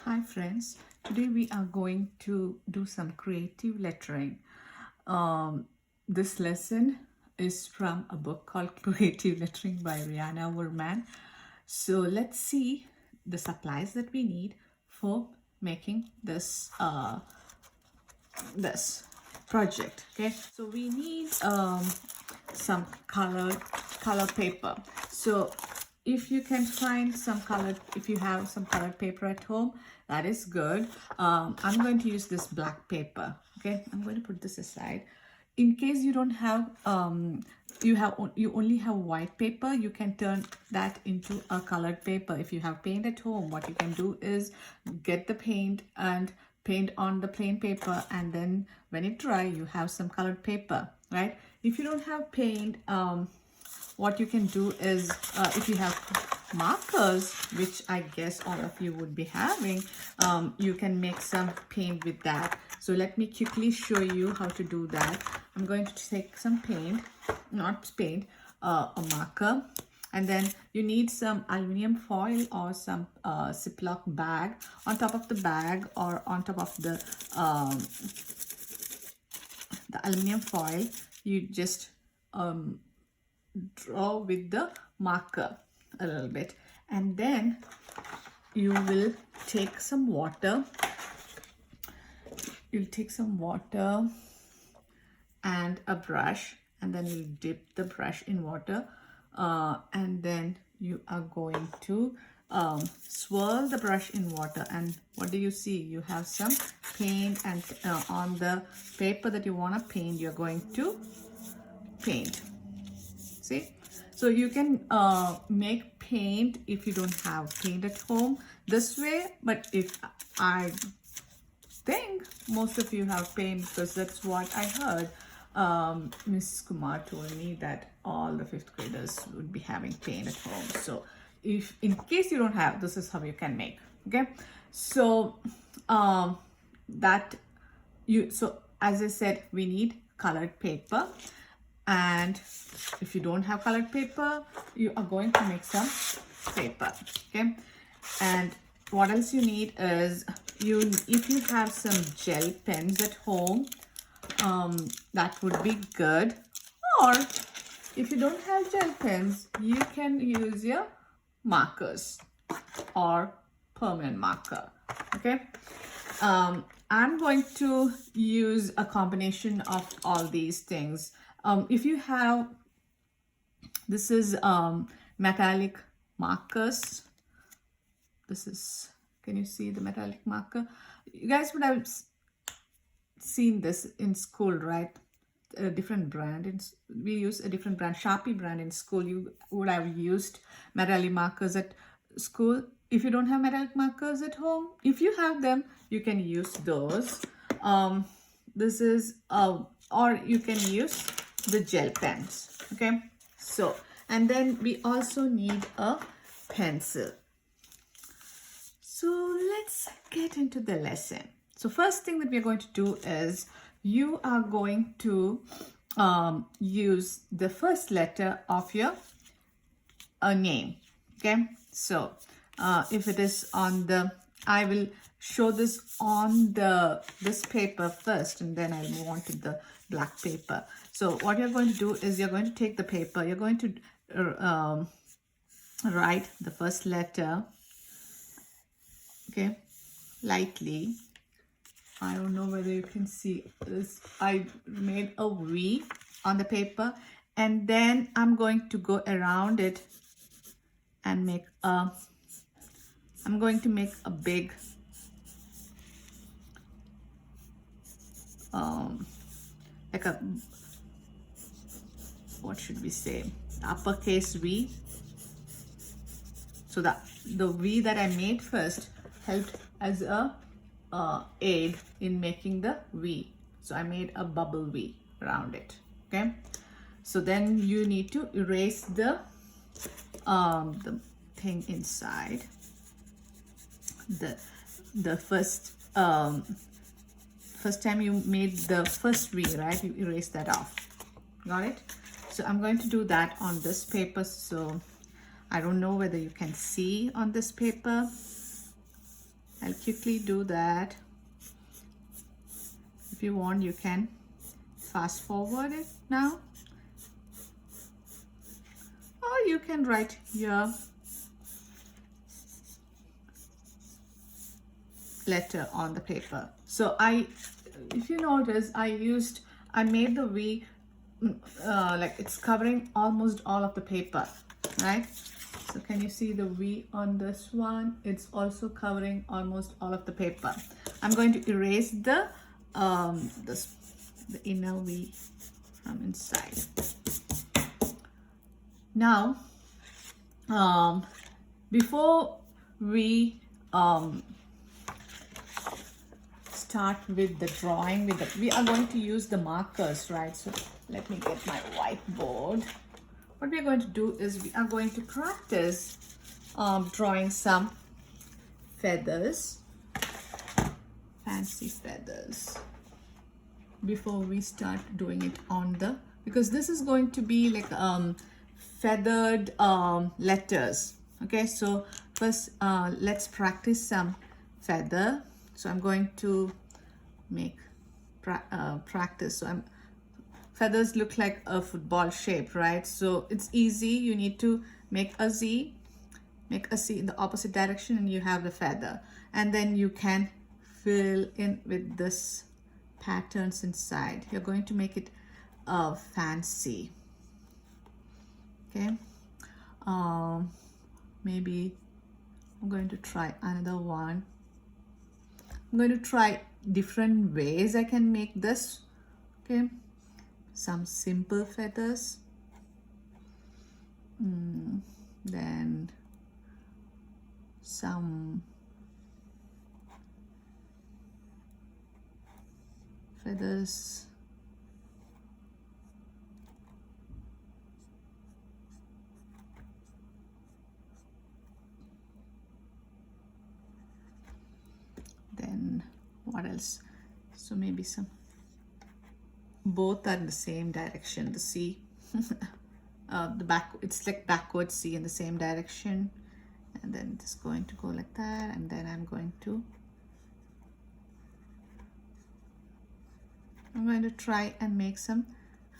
Hi friends, today we are going to do some creative lettering. This lesson is from a book called Creative Lettering by Rihanna Wurman. So let's see the supplies that we need for making this project. Okay, so we need some color paper. So if you can find some colored, if you have some colored paper at home, that is good. I'm going to use this black paper. Okay, I'm going to put this aside. In case you don't have you only have white paper, you can turn that into a colored paper. If you have paint at home, what you can do is get the paint and paint on the plain paper, and then when it dry, you have some colored paper, right? If you don't have paint, what you can do is if you have markers, which I guess all of you would be having, you can make some paint with that. So let me quickly show you how to do that. I'm going to take some paint, not paint, a marker, and then you need some aluminum foil or some Ziploc bag. On top of the bag or on top of the aluminum foil, you just draw with the marker a little bit, and then you will take some water. You'll take some water and a brush, and then you dip the brush in water, and then you are going to swirl the brush in water. And what do you see? You have some paint, and on the paper that you want to paint, you're going to paint. See, so you can make paint if you don't have paint at home this way, but if I think most of you have paint, because that's what I heard. Mrs. Kumar told me that all the fifth graders would be having paint at home. So if in case you don't have, this is how you can make. Okay, so so as I said, we need colored paper. And if you don't have colored paper, you are going to make some paper. Okay, and what else you need is, if you have some gel pens at home, that would be good. Or if you don't have gel pens, you can use your markers or permanent marker. Okay, I'm going to use a combination of all these things. If you have, this is metallic markers. This is, can you see the metallic marker? You guys would have seen this in school, right? A different brand. We use a different brand, Sharpie brand in school. You would have used metallic markers at school. If you don't have metallic markers at home, if you have them, you can use those. This is, or you can use the gel pens. Okay, so, and then we also need a pencil. So let's get into the lesson. So first thing that we're going to do is, you are going to use the first letter of your name. Okay, so if it is on the, I will show this on this paper first, and then I'll move on to the black paper. So what you're going to do is, you're going to take the paper, you're going to write the first letter, okay, lightly. I don't know whether you can see this. I made a V on the paper, and then I'm going to go around it and make a, I'm going to make a big like a, what should we say, uppercase V. So that the V that I made first helped as a aid in making the V. So I made a bubble V around it. Okay, so then you need to erase the thing inside. The first time you made the first V, right? You erase that off. Got it? So I'm going to do that on this paper. So I don't know whether you can see on this paper. I'll quickly do that. If you want, you can fast forward it now, or you can write your letter on the paper. So if you notice, I made the V like it's covering almost all of the paper, right? So can you see the V on this one? It's also covering almost all of the paper. I'm going to erase the inner V from inside. Now, before we start with the drawing, we are going to use the markers, right? So let me get my whiteboard. What we're going to do is we are going to practice drawing some feathers, fancy feathers, before we start doing it on the, because this is going to be like feathered letters. Okay, so first let's practice some feather. So I'm going to make practice. So feathers look like a football shape, right? So it's easy. You need to make a C in the opposite direction, and you have the feather, and then you can fill in with this patterns inside. You're going to make it fancy. Okay, maybe I'm going to try another one. I'm going to try different ways I can make this. Okay, some simple feathers, then some feathers then what else? So maybe some, both are in the same direction, the C. The back, it's like backward C in the same direction, and then it's going to go like that, and then I'm going to try and make some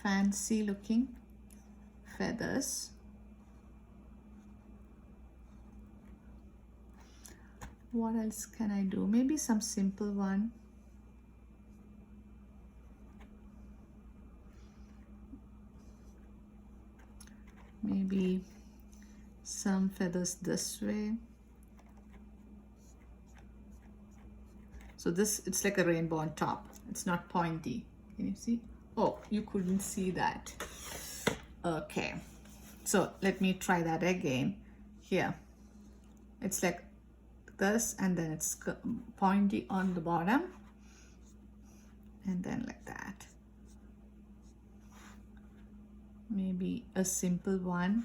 fancy looking feathers. What else can I do? Maybe some simple one. Maybe some feathers this way. So this, it's like a rainbow on top. It's not pointy. Can you see? Oh, you couldn't see that. Okay. So let me try that again. Here. It's like this, and then it's pointy on the bottom, and then like that. Maybe a simple one.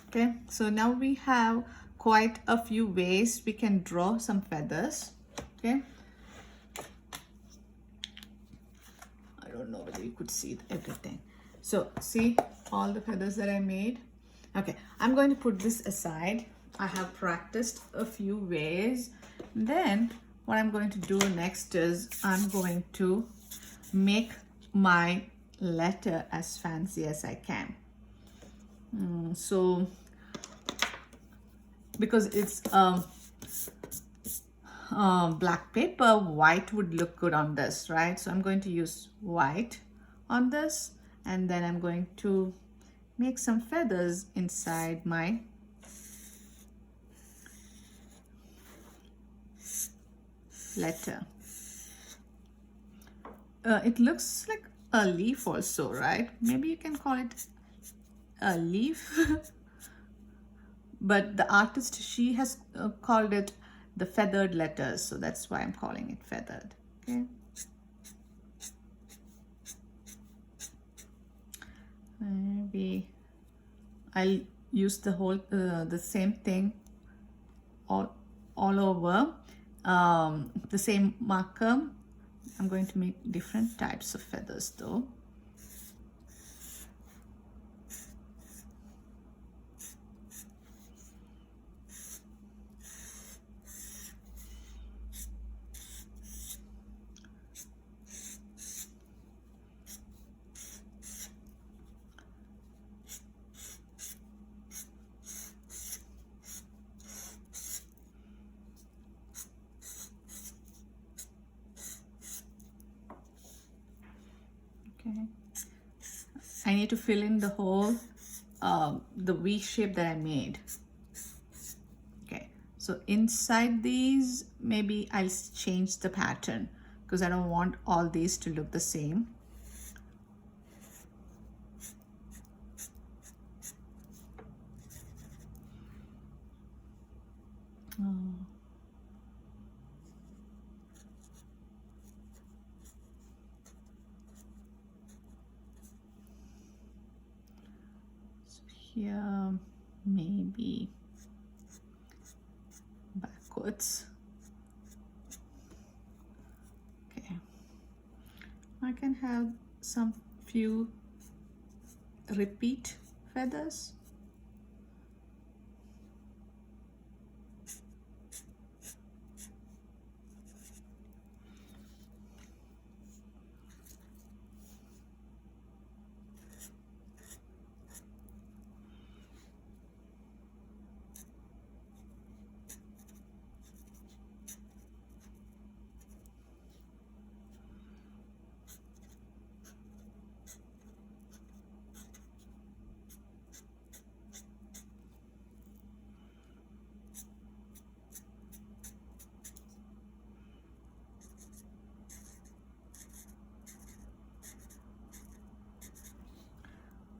Okay, so now we have quite a few ways we can draw some feathers. Okay, I don't know whether you could see everything. So see all the feathers that I made. Okay, I'm going to put this aside. I have practiced a few ways. Then what I'm going to do next is I'm going to make my letter as fancy as I can. So because it's black paper, white would look good on this, right? So I'm going to use white on this, and then I'm going to make some feathers inside my letter. It looks like a leaf also, right? Maybe you can call it a leaf. But the artist, she has called it the feathered letters, so that's why I'm calling it feathered. Okay. Maybe I'll use the whole the same thing all over, the same marker. I'm going to make different types of feathers though. I need to fill in the whole the V shape that I made. Okay, so inside these, maybe I'll change the pattern because I don't want all these to look the same. So here, maybe backwards. Okay, I can have some few repeat feathers.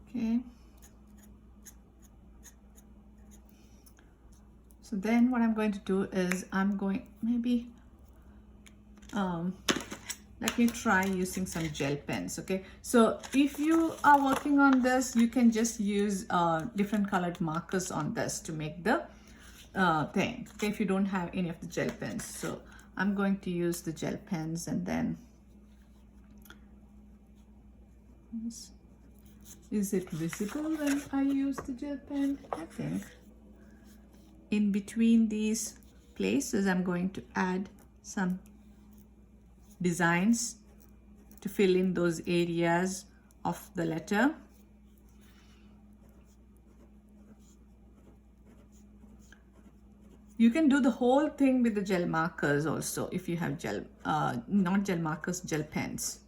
Okay, so then what I'm going to do is I'm going maybe let me try using some gel pens. Okay, so if you are working on this, you can just use different colored markers on this to make the thing. Okay, if you don't have any of the gel pens, so I'm going to use the gel pens. And then is it visible when I use the gel pen? I think in between these places I'm going to add some designs to fill in those areas of the letter. You can do the whole thing with the gel markers also if you have gel, not gel markers, gel pens.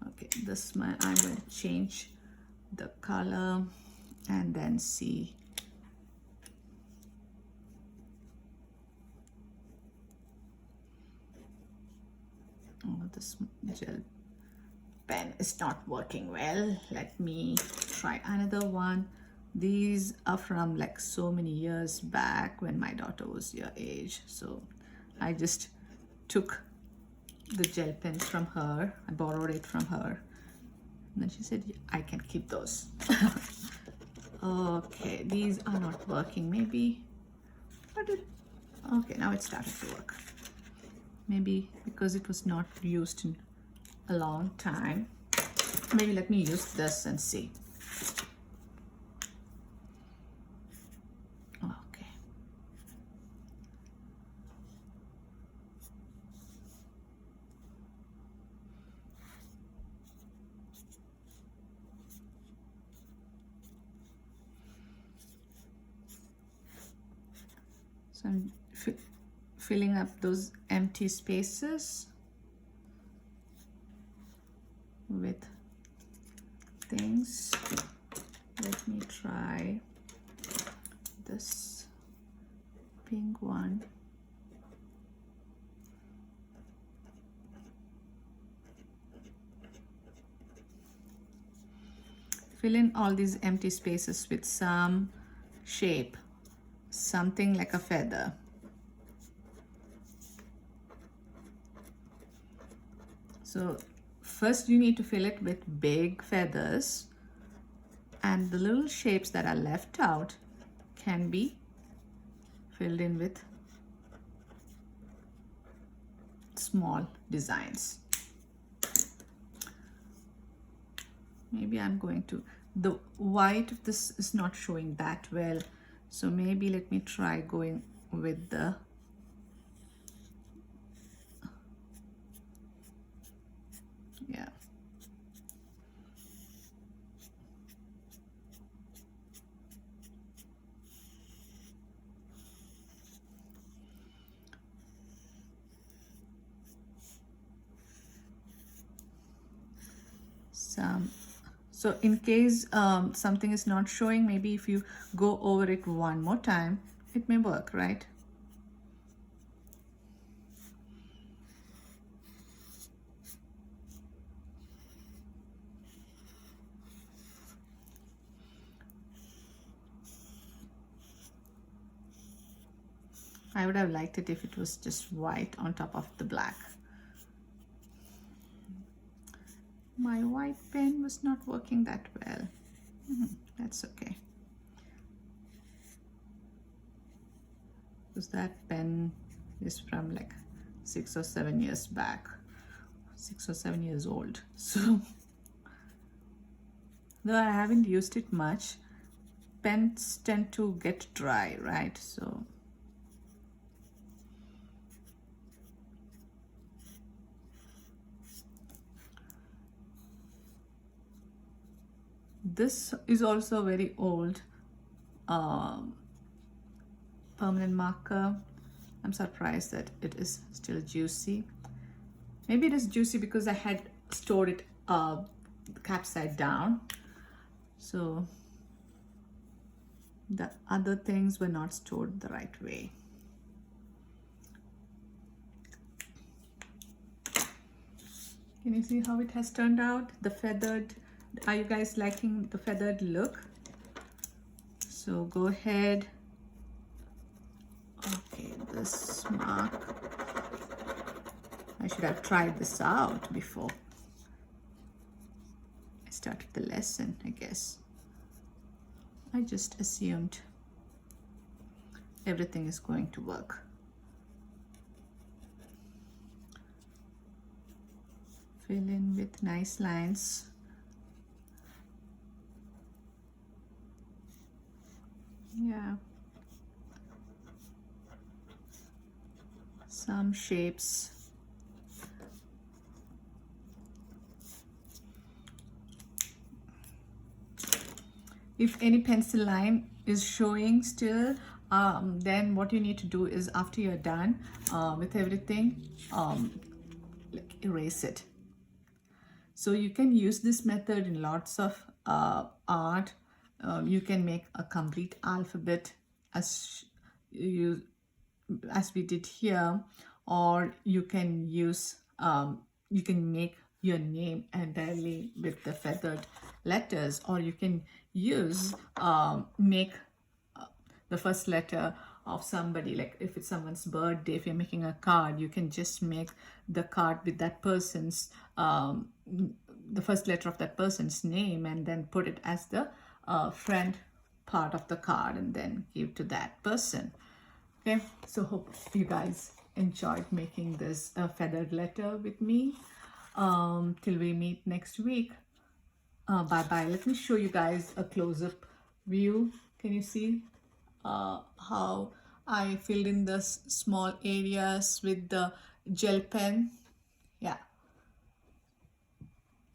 Okay, this one I'm going to change the color and then see. Oh, this gel pen is not working well. Let me try another one. These are from like so many years back when my daughter was your age. So I just took the gel pens from her. I borrowed it from her. And then she said, I can keep those. Okay, these are not working. Maybe, okay, now it started to work. Maybe because it was not used in a long time. Maybe let me use this and see. Okay. So I'm filling up those empty spaces with things. Let me try this pink one. Fill in all these empty spaces with some shape, something like a feather. So first you need to fill it with big feathers, and the little shapes that are left out can be filled in with small designs. Maybe I'm going to, the white of this is not showing that well, so maybe let me try going with the yeah. some. So in case something is not showing, maybe if you go over it one more time, it may work, right? I would have liked it if it was just white on top of the black. My white pen was not working that well. That's okay. Because that pen is from like 6 or 7 years back. 6 or 7 years old. So, though I haven't used it much, pens tend to get dry, right? So, this is also very old permanent marker. I'm surprised that it is still juicy. Maybe it is juicy because I had stored it cap side down. So the other things were not stored the right way. Can you see how it has turned out? The feathered, are you guys liking the feathered look? So go ahead. Okay, this mark. I should have tried this out before I started the lesson, I guess. I just assumed everything is going to work. Fill in with nice lines. Yeah. Some shapes. If any pencil line is showing still, then what you need to do is after you're done with everything, like erase it. So you can use this method in lots of art. You can make a complete alphabet as we did here, or you can use you can make your name entirely with the feathered letters, or you can use make the first letter of somebody, like if it's someone's birthday, if you're making a card, you can just make the card with that person's the first letter of that person's name, and then put it as the friend part of the card, and then give to that person. Okay, so hope you guys enjoyed making this feathered letter with me. Till we meet next week. Bye bye. Let me show you guys a close-up view. Can you see how I filled in the small areas with the gel pen? Yeah.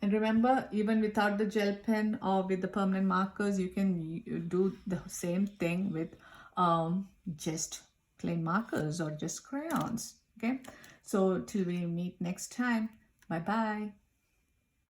And remember, even without the gel pen or with the permanent markers, you can do the same thing with just plain markers or just crayons. Okay, so till we meet next time, bye bye.